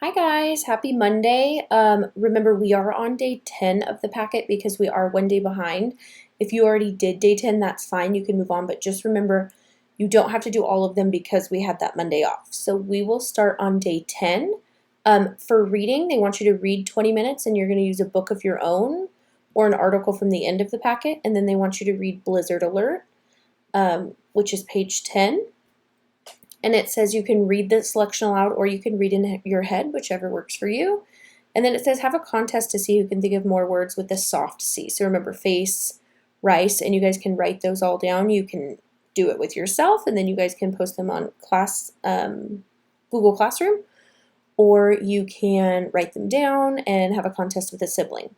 Hi guys, happy Monday. Remember we are on day 10 of the packet because we are one day behind. If you already did day 10, that's fine, you can move on, but just remember you don't have to do all of them because we had that Monday off. So we will start on day 10. For reading, they want you to read 20 minutes and you're going to use a book of your own or an article from the end of the packet, and then they want you to read Blizzard Alert, which is page 10. And it says you can read the selection aloud or you can read in your head, whichever works for you. And then it says have a contest to see who can think of more words with the soft C. So remember face, rice, and you guys can write those all down. You can do it with yourself, and then you guys can post them on Google Classroom, or you can write them down and have a contest with a sibling.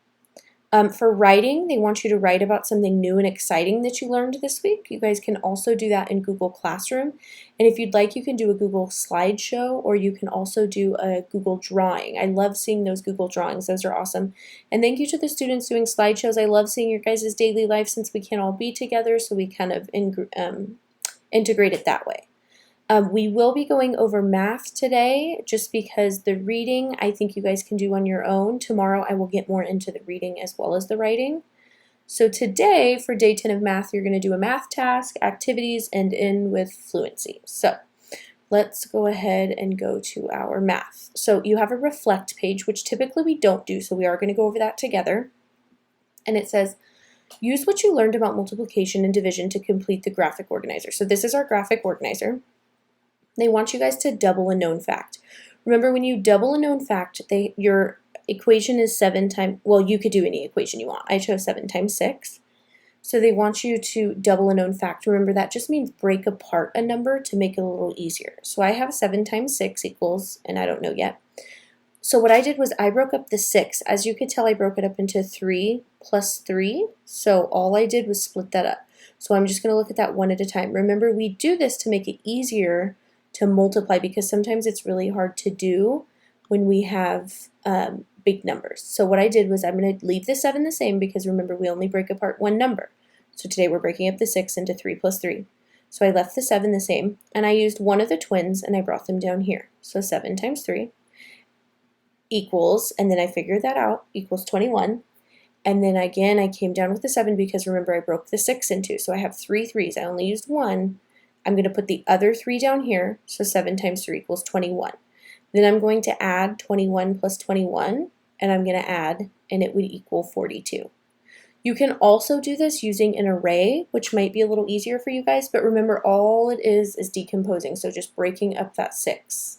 For writing, they want you to write about something new and exciting that you learned this week. You guys can also do that in Google Classroom. And if you'd like, you can do a Google slideshow, or you can also do a Google drawing. I love seeing those Google drawings. Those are awesome. And thank you to the students doing slideshows. I love seeing your guys' daily life since we can't all be together, so we kind of integrate it that way. We will be going over math today just because the reading I think you guys can do on your own. Tomorrow I will get more into the reading as well as the writing. So today for day 10 of math, you're going to do a math task, activities, and end with fluency. So let's go ahead and go to our math. So you have a reflect page, which typically we don't do, so we are going to go over that together. And it says, use what you learned about multiplication and division to complete the graphic organizer. So this is our graphic organizer. They want you guys to double a known fact. Remember, when you double a known fact, your equation is 7 times, well, you could do any equation you want. I chose 7 times 6. So they want you to double a known fact. Remember, that just means break apart a number to make it a little easier. So I have 7 times 6 equals, and I don't know yet. So what I did was I broke up the 6. As you could tell, I broke it up into 3 plus 3. So all I did was split that up. So I'm just going to look at that one at a time. Remember, we do this to make it easier to multiply because sometimes it's really hard to do when we have big numbers. So what I did was I'm going to leave the 7 the same because remember we only break apart one number. So today we're breaking up the 6 into 3 plus 3. So I left the 7 the same and I used one of the twins and I brought them down here. So 7 times 3 equals, and then I figured that out, equals 21. And then again I came down with the 7 because remember I broke the 6 in two. So I have 3 3s. I only used one. I'm going to put the other 3 down here, so 7 times 3 equals 21. Then I'm going to add 21 plus 21, and I'm going to add, and it would equal 42. You can also do this using an array, which might be a little easier for you guys, but remember all it is decomposing, so just breaking up that 6.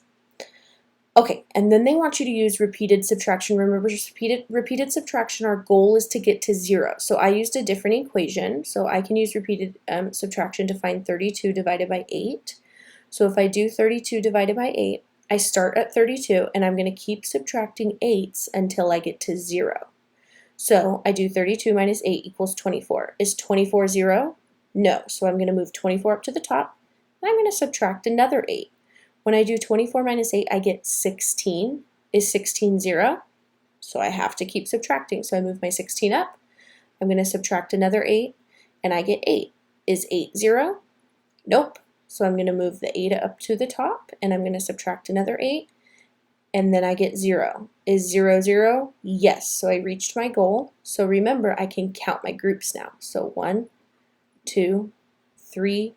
Okay, and then they want you to use repeated subtraction. Remember, just repeated subtraction, our goal is to get to 0. So I used a different equation. So I can use repeated subtraction to find 32 divided by 8. So if I do 32 divided by 8, I start at 32, and I'm going to keep subtracting 8s until I get to 0. So I do 32 minus 8 equals 24. Is 24 0? No. So I'm going to move 24 up to the top, and I'm going to subtract another 8. When I do 24 minus 8, I get 16. Is 16 0? So I have to keep subtracting. So I move my 16 up. I'm going to subtract another 8, and I get 8. Is 8 0? Nope. So I'm going to move the 8 up to the top, and I'm going to subtract another 8, and then I get 0. Is 0 0? Yes. So I reached my goal. So remember, I can count my groups now. So 1, 2, 3,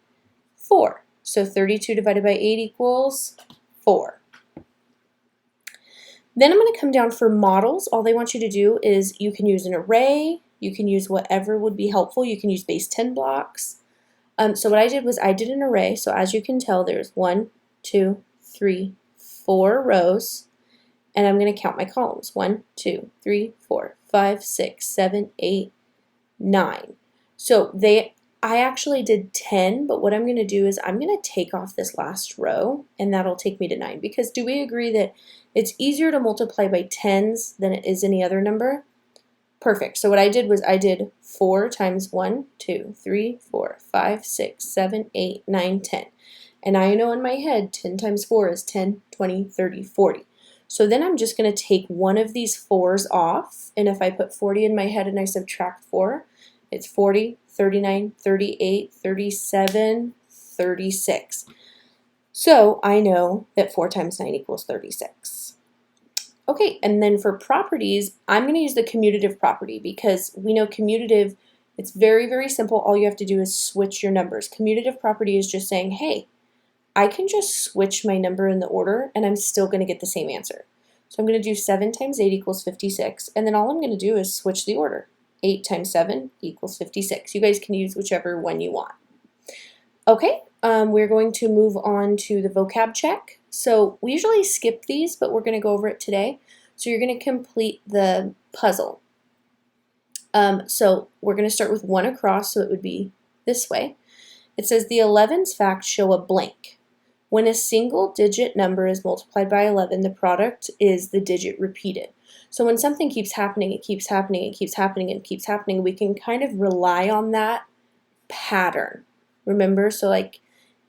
4. So 32 divided by 8 equals 4. Then I'm going to come down for models. All they want you to do is you can use an array, you can use whatever would be helpful, you can use base 10 blocks. So what I did was I did an array. So as you can tell, there's 1, 2, 3, 4 rows, and I'm going to count my columns. 1, 2, 3, 4, 5, 6, 7, 8, 9. So I actually did 10, but what I'm going to do is I'm going to take off this last row, and that'll take me to 9. Because do we agree that it's easier to multiply by 10s than it is any other number? Perfect. So what I did was I did 4 times 1, 2, 3, 4, 5, 6, 7, 8, 9, 10. And I know in my head 10 times 4 is 10, 20, 30, 40. So then I'm just going to take one of these 4s off, and if I put 40 in my head and I subtract 4, it's 40, 39, 38, 37, 36. So I know that 4 times 9 equals 36. Okay, and then for properties, I'm going to use the commutative property because we know commutative, it's very, very simple. All you have to do is switch your numbers. Commutative property is just saying, hey, I can just switch my number in the order and I'm still going to get the same answer. So I'm going to do 7 times 8 equals 56, and then all I'm going to do is switch the order. 8 times 7 equals 56. You guys can use whichever one you want. Okay, we're going to move on to the vocab check. So we usually skip these, but we're going to go over it today. So you're going to complete the puzzle. So we're going to start with 1 across, so it would be this way. It says the 11's facts show a blank. When a single digit number is multiplied by 11, the product is the digit repeated. So when something keeps happening, it keeps happening, it keeps happening, it keeps happening, we can kind of rely on that pattern. Remember, so like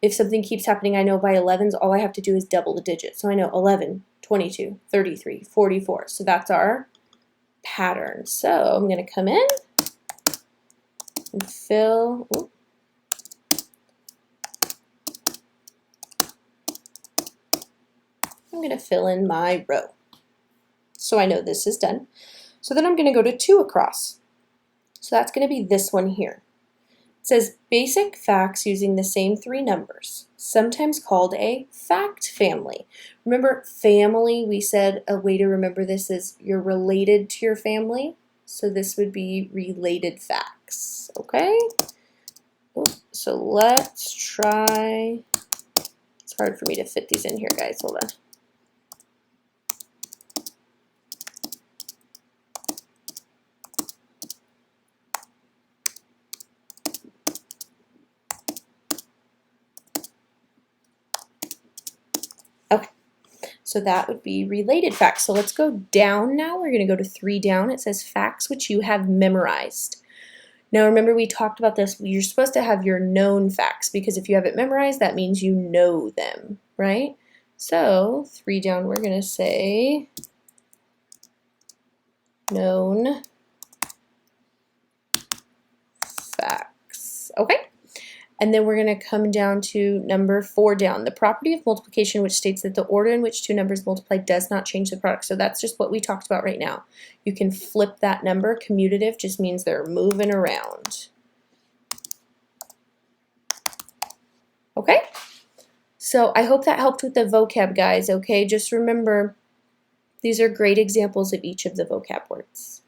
if something keeps happening, I know by 11s, all I have to do is double the digits. So I know 11, 22, 33, 44. So that's our pattern. So I'm going to come in and fill. I'm going to fill in my row. So I know this is done. So then I'm going to go to 2 across. So that's going to be this one here. It says basic facts using the same 3 numbers, sometimes called a fact family. Remember, family, we said a way to remember this is you're related to your family. So this would be related facts, okay? So let's try, it's hard for me to fit these in here, guys, hold on. Okay, so that would be related facts. So let's go down now. We're going to go to 3 down. It says facts which you have memorized. Now remember we talked about this. You're supposed to have your known facts because if you have it memorized, that means you know them, right? So 3 down, we're going to say known facts. Okay. And then we're going to come down to number 4 down. The property of multiplication, which states that the order in which 2 numbers multiply does not change the product. So that's just what we talked about right now. You can flip that number. Commutative just means they're moving around. Okay? So I hope that helped with the vocab, guys, okay? Just remember, these are great examples of each of the vocab words.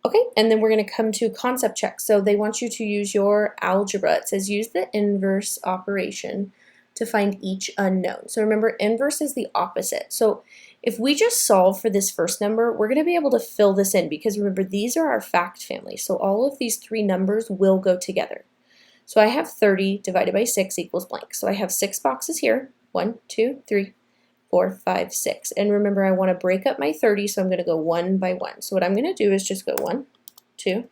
Okay, and then we're going to come to concept check. So they want you to use your algebra. It says use the inverse operation to find each unknown. So remember, inverse is the opposite. So if we just solve for this first number, we're going to be able to fill this in because remember, these are our fact family. So all of these 3 numbers will go together. So I have 30 divided by 6 equals blank. So I have 6 boxes here. 1, 2, 3, 4, 5, 6. And remember, I want to break up my 30, so I'm going to go 1 by 1. So what I'm going to do is just go 1, 2,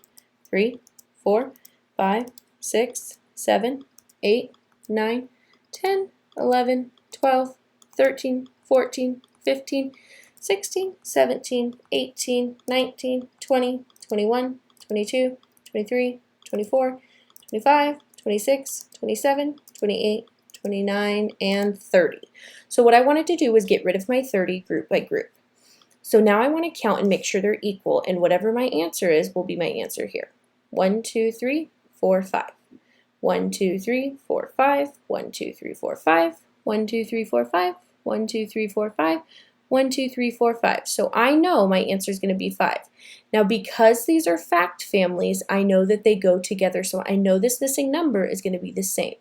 3, 4, 5, 6, 7, 8, 9, 10, 11, 12, 13, 14, 15, 16, 17, 18, 19, 20, 21, 22, 23, 24, 25, 26, 27, 28, 29, and 30. So what I wanted to do was get rid of my 30 group by group. So now I want to count and make sure they're equal, and whatever my answer is will be my answer here. 1, 2, 3, 4, 5. 1, 2, 3, 4, 5. 1, 2, 3, 4, 5. 1, 2, 3, 4, 5. 1, 2, 3, 4, 5. 1, 2, 3, 4, 5. So I know my answer is going to be 5. Now because these are fact families, I know that they go together. So I know this missing number is going to be the same.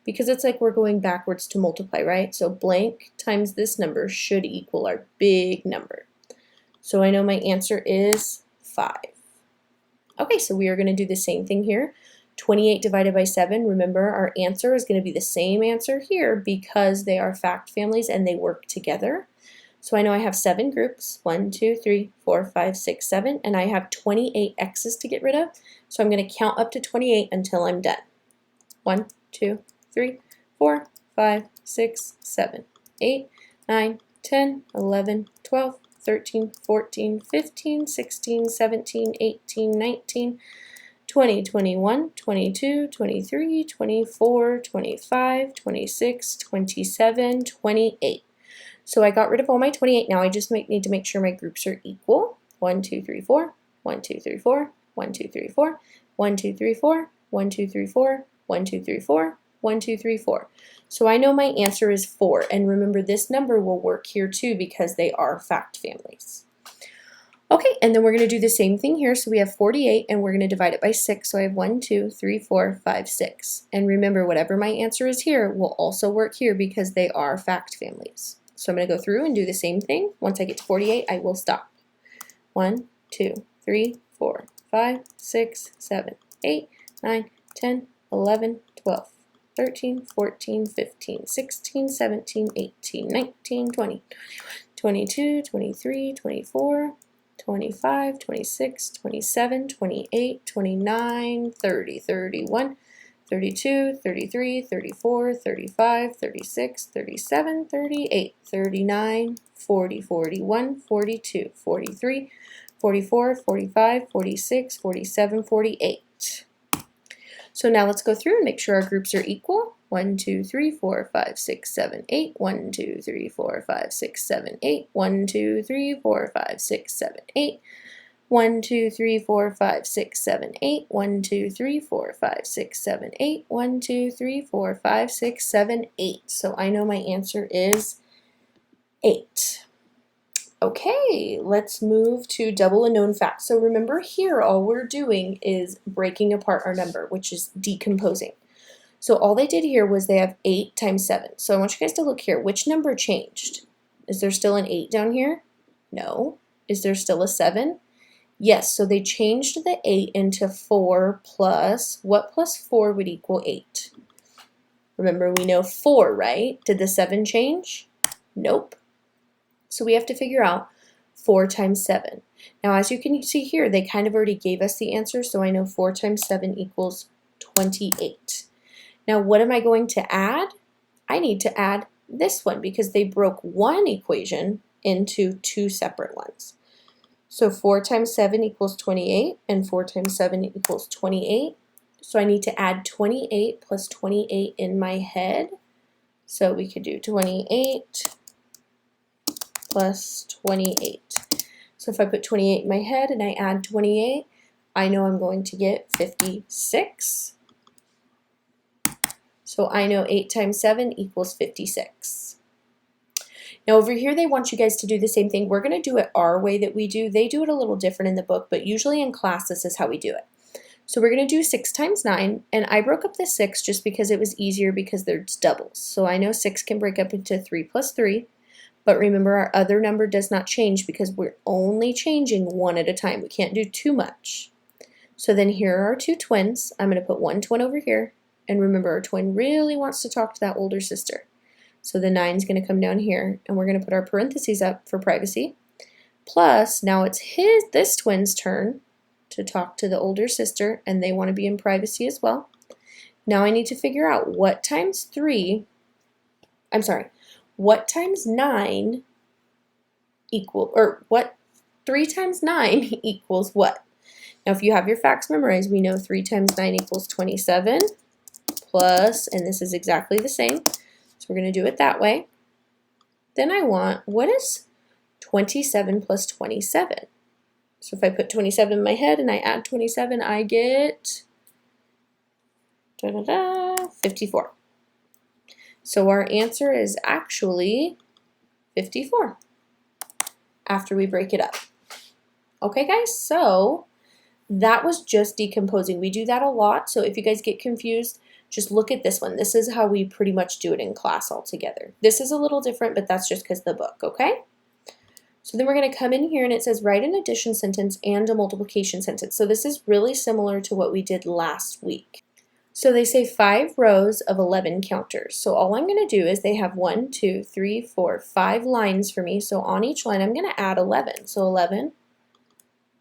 Because it's like we're going backwards to multiply, right? So blank times this number should equal our big number. So I know my answer is 5. Okay, so we are going to do the same thing here. 28 divided by 7, remember our answer is going to be the same answer here because they are fact families and they work together. So I know I have 7 groups, 1, 2, 3, 4, 5, 6, 7, and I have 28 x's to get rid of. So I'm going to count up to 28 until I'm done. 1, 2, 3, 4, 5, 6, 7, 8, 9, 10, 11, 12, 13, 14, 15, 16, 17, 18, 19, 20, 21, 22, 23, 24, 25, 26, 27, 28. So I got rid of all my 28. Now I just need to make sure my groups are equal. 1, 2, 3, 4, 1, 2, 3, 4, 1, 2, 3, 4, 1, 2, 3, 4, 1, 2, 3, 4, 1, 2, 3, 4, 1, 2, 3, 4. So I know my answer is 4. And remember, this number will work here too because they are fact families. Okay, and then we're going to do the same thing here. So we have 48, and we're going to divide it by 6. So I have 1, 2, 3, 4, 5, 6. And remember, whatever my answer is here will also work here because they are fact families. So I'm going to go through and do the same thing. Once I get to 48, I will stop. 1, 2, 3, 4, 5, 6, 7, 8, 9, 10, 11, 12, 13, 14, 15, 16, 17, 18, 19, 20, 22, 23, 24, 25, 26, 27, 28, 29, 30, 31, 32, 33, 34, 35, 36, 37, 38, 39, 40, 41, 42, 43, 44, 45, 46, 47, 48. So now let's go through and make sure our groups are equal. 1, 2, 3, 4, 5, 6, 7, 8. 1, 2, 3, 4, 5, 6, 7, 8. 1, 2, 3, 4, 5, 6, 7, 8. 1, 2, 3, 4, 5, 6, 7, 8. 1, 2, 3, 4, 5, 6, 7, 8. 1, 2, 3, 4, 5, 6, 7, 8. So I know my answer is 8. Okay, let's move to double a known fact. So remember here, all we're doing is breaking apart our number, which is decomposing. So all they did here was they have 8 times 7. So I want you guys to look here. Which number changed? Is there still an 8 down here? No. Is there still a 7? Yes, so they changed the 8 into 4 plus, what plus 4 would equal 8? Remember, we know 4, right? Did the 7 change? Nope. So we have to figure out 4 times 7. Now, as you can see here, they kind of already gave us the answer, so I know 4 times 7 equals 28. Now, what am I going to add? I need to add this one because they broke one equation into 2 separate ones. So 4 times 7 equals 28, and 4 times 7 equals 28. So I need to add 28 plus 28 in my head. So we could do 28 plus 28. So if I put 28 in my head and I add 28, I know I'm going to get 56. So I know 8 times 7 equals 56. Now over here they want you guys to do the same thing. We're going to do it our way that we do. They do it a little different in the book, but usually in class this is how we do it. So we're going to do 6 times 9, and I broke up the 6 just because it was easier because there's doubles. So I know 6 can break up into 3 plus 3. But remember, our other number does not change because we're only changing one at a time. We can't do too much. So then here are our 2 twins. I'm going to put one twin over here. And remember, our twin really wants to talk to that older sister. So the 9 is going to come down here. And we're going to put our parentheses up for privacy. Plus, now it's this twin's turn to talk to the older sister. And they want to be in privacy as well. Now I need to figure out what times 9 equal, or what 3 times 9 equals what? Now if you have your facts memorized, we know 3 times 9 equals 27 plus, and this is exactly the same, so we're going to do it that way. Then I want, what is 27 plus 27? So if I put 27 in my head and I add 27, I get 54. So our answer is actually 54 after we break it up. Okay guys, so that was just decomposing. We do that a lot, so if you guys get confused, just look at this one. This is how we pretty much do it in class altogether. This is a little different, but that's just because of the book, okay? So then we're going to come in here and it says write an addition sentence and a multiplication sentence. So this is really similar to what we did last week. So they say 5 rows of 11 counters. So all I'm going to do is they have 1, 2, 3, 4, 5 lines for me. So on each line I'm going to add 11. So 11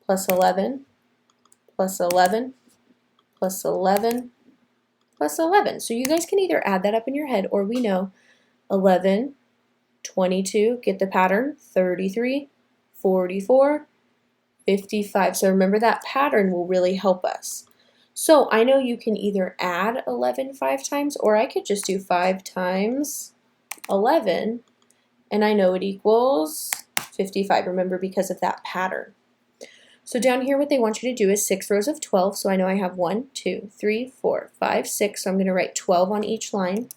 plus 11 plus 11 plus 11 plus 11. So you guys can either add that up in your head, or we know 11, 22, get the pattern, 33, 44, 55. So remember, that pattern will really help us. So I know you can either add 11 5 times, or I could just do 5 times 11 and I know it equals 55, remember, because of that pattern. So down here what they want you to do is 6 rows of 12, so I know I have 1, 2, 3, 4, 5, 6, so I'm going to write 12 on each line.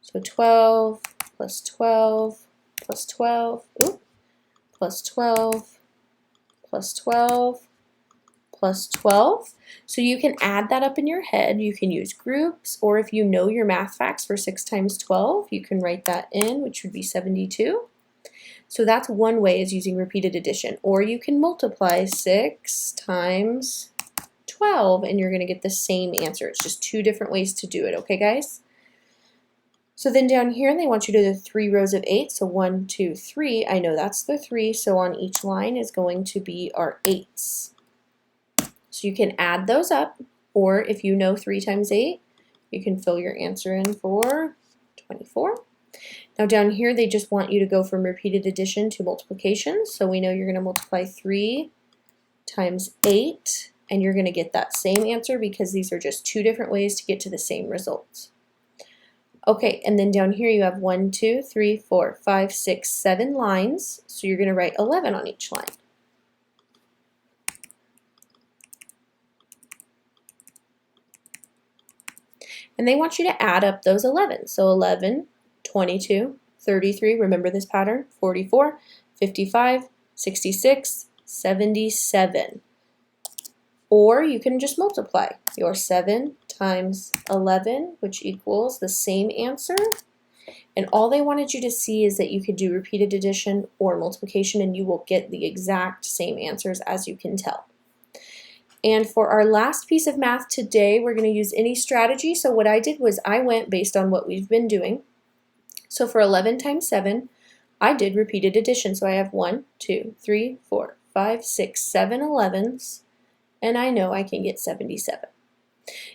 So 12 plus 12 plus 12, ooh, plus 12 plus 12 plus 12. So you can add that up in your head. You can use groups, or if you know your math facts for 6 times 12, you can write that in, which would be 72. So that's one way, is using repeated addition. Or you can multiply 6 times 12 and you're going to get the same answer. It's just 2 different ways to do it, okay guys? So then down here they want you to do the 3 rows of 8. So 1, 2, 3. I know that's the 3. So on each line is going to be our 8s. So you can add those up, or if you know 3 times 8, you can fill your answer in for 24. Now down here they just want you to go from repeated addition to multiplication. So we know you're going to multiply 3 times 8 and you're going to get that same answer because these are just 2 different ways to get to the same result. Okay, and then down here you have 1, 2, 3, 4, 5, 6, 7 lines. So you're going to write 11 on each line. And they want you to add up those 11. So 11, 22, 33, remember this pattern, 44, 55, 66, 77. Or you can just multiply your 7 times 11, which equals the same answer. And all they wanted you to see is that you could do repeated addition or multiplication and you will get the exact same answers, as you can tell. And for our last piece of math today, we're going to use any strategy. So what I did was I went based on what we've been doing. So for 11 times 7, I did repeated addition. So I have 1, 2, 3, 4, 5, 6, 7 11s, and I know I can get 77.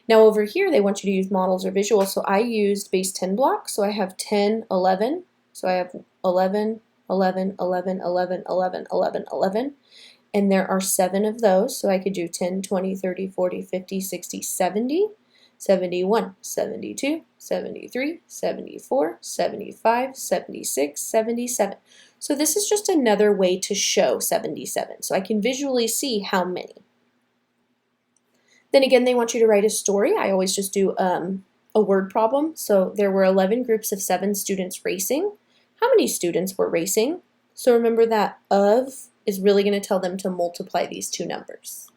Now over here, they want you to use models or visuals. So I used base 10 blocks. So I have 10, 11. So I have 11, 11, 11, 11, 11, 11, 11. And there are 7 of those, so I could do 10, 20, 30, 40, 50, 60, 70, 71, 72, 73, 74, 75, 76, 77. So this is just another way to show 77, so I can visually see how many. Then again, they want you to write a story. I always just do a word problem. So there were 11 groups of 7 students racing. How many students were racing? So remember that of is really going to tell them to multiply these 2 numbers.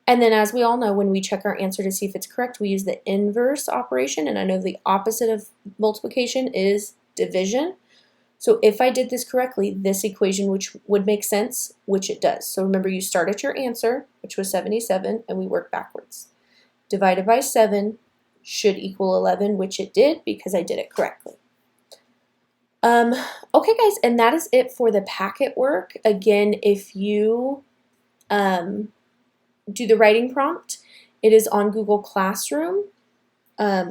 And then as we all know, when we check our answer to see if it's correct, we use the inverse operation, and I know the opposite of multiplication is division. So if I did this correctly, this equation which would make sense, which it does. So remember, you start at your answer, which was 77, and we work backwards. Divided by 7 should equal 11, which it did because I did it correctly. Okay guys, and that is it for the packet work. Again, if you do the writing prompt, it is on Google Classroom,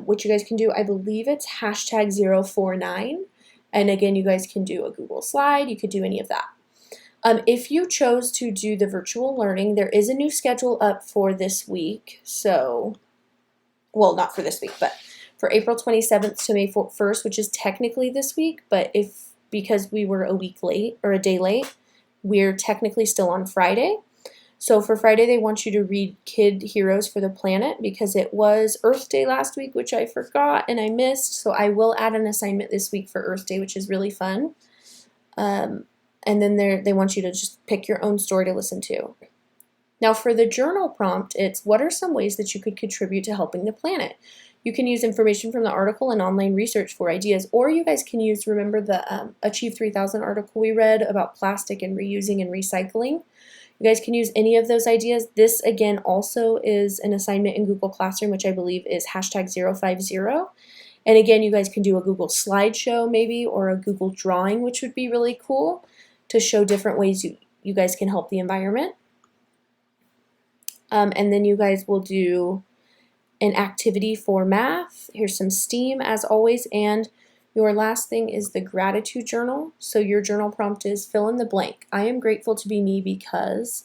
which you guys can do. I believe it's hashtag 049. And again, you guys can do a Google slide. You could do any of that. If you chose to do the virtual learning, there is a new schedule up for this week. So, well, not for this week, but for April 27th to May 1st, which is technically this week, but because we were a week late or a day late, we're technically still on Friday. So for Friday, they want you to read Kid Heroes for the Planet because it was Earth Day last week, which I forgot and I missed. So I will add an assignment this week for Earth Day, which is really fun. And then they want you to just pick your own story to listen to. Now for the journal prompt, it's what are some ways that you could contribute to helping the planet? You can use information from the article and online research for ideas, or you guys can use, remember the Achieve 3000 article we read about plastic and reusing and recycling? You guys can use any of those ideas. This, again, also is an assignment in Google Classroom, which I believe is hashtag 050. And again, you guys can do a Google slideshow maybe, or a Google drawing, which would be really cool to show different ways you guys can help the environment. And then you guys will do an activity for math. Here's some STEAM as always, and your last thing is the gratitude journal. So your journal prompt is fill in the blank. I am grateful to be me because.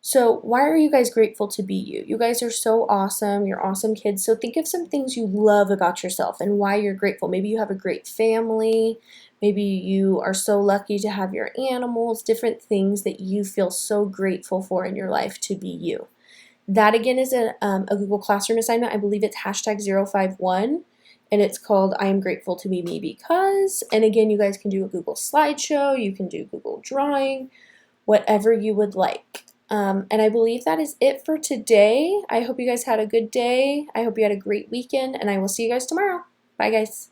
So why are you guys grateful to be you? You guys are so awesome. You're awesome kids. So think of some things you love about yourself and why you're grateful. Maybe you have a great family. Maybe you are so lucky to have your animals, different things that you feel so grateful for in your life to be you. That again is a Google Classroom assignment. I believe it's #051 and it's called I am grateful to be me because. And again, you guys can do a Google slideshow, you can do Google drawing, whatever you would like. And I believe that is it for today. I hope you guys had a good day. I hope you had a great weekend, and I will see you guys tomorrow. Bye, guys.